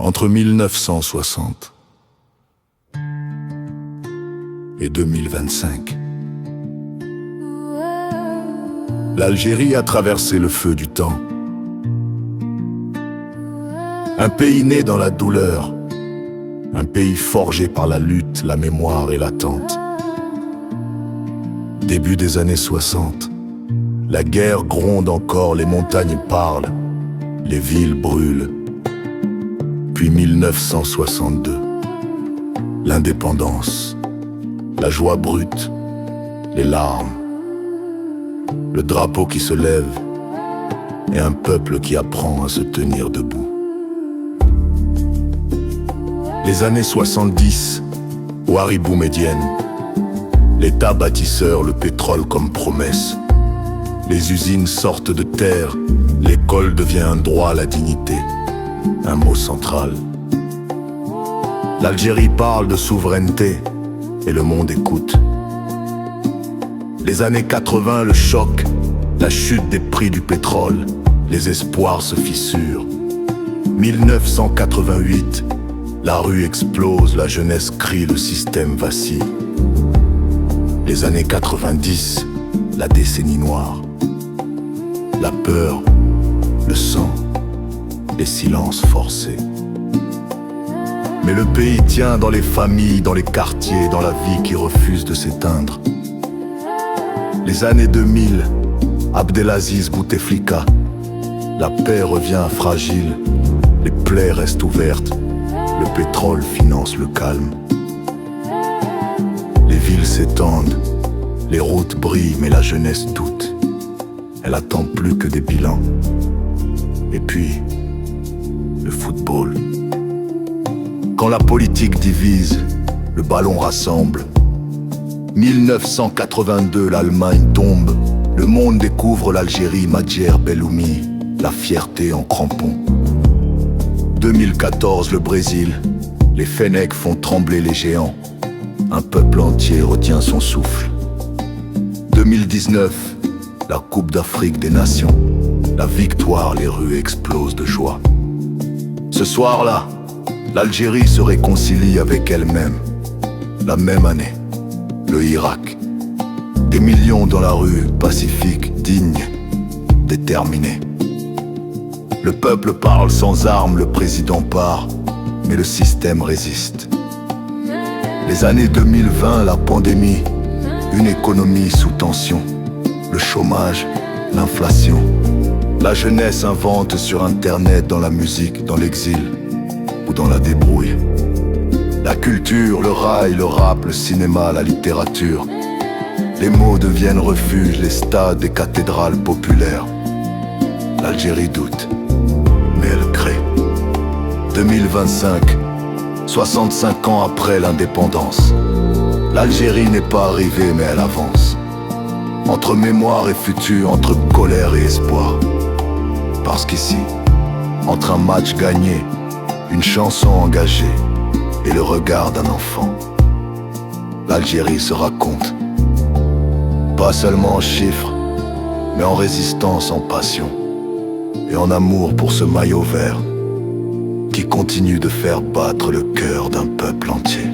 Entre 1960 et 2025, l'Algérie a traversé le feu du temps. Un pays né dans la douleur, un pays forgé par la lutte, la mémoire et l'attente. Début des années 60, la guerre gronde encore, les montagnes parlent, les villes brûlent. Puis 1962, l'indépendance, la joie brute, les larmes, le drapeau qui se lève et un peuple qui apprend à se tenir debout. Les années 70, Ouari Boumedienne, l'État bâtisseur, le pétrole comme promesse. Les usines sortent de terre, l'école devient un droit à la dignité, un mot central. L'Algérie parle de souveraineté et le monde écoute. Les années 80, le choc, la chute des prix du pétrole, les espoirs se fissurent. 1988, la rue explose, la jeunesse crie, le système vacille. Les années 90, la décennie noire. La peur, le sang, les silences forcés. Mais le pays tient dans les familles, dans les quartiers, dans la vie qui refuse de s'éteindre. Les années 2000, Abdelaziz Bouteflika, la paix revient fragile, les plaies restent ouvertes, le pétrole finance le calme. Les villes s'étendent, les routes brillent, mais la jeunesse doute. Elle attend plus que des bilans. Et puis, le football. Quand la politique divise, le ballon rassemble. 1982, l'Allemagne tombe. Le monde découvre l'Algérie, Madjer Belloumi, la fierté en crampons. 2014, le Brésil. Les Fennecs font trembler les géants. Un peuple entier retient son souffle. 2019, la Coupe d'Afrique des Nations. La victoire, les rues explosent de joie. Ce soir-là, l'Algérie se réconcilie avec elle-même. La même année, le Irak. Des millions dans la rue, pacifiques, dignes, déterminés. Le peuple parle sans armes, le président part, mais le système résiste. Les années 2020, la pandémie, une économie sous tension. Le chômage, l'inflation. La jeunesse invente sur Internet, dans la musique, dans l'exil ou dans la débrouille. La culture, le rail, le rap, le cinéma, la littérature. Les mots deviennent refuge, les stades et cathédrales populaires. L'Algérie doute, mais elle crée. 2025, 65 ans après l'indépendance. L'Algérie n'est pas arrivée, mais elle avance. Entre mémoire et futur, entre colère et espoir. Parce qu'ici, entre un match gagné, une chanson engagée et le regard d'un enfant, l'Algérie se raconte. Pas seulement en chiffres, mais en résistance, en passion et en amour pour ce maillot vert qui continue de faire battre le cœur d'un peuple entier.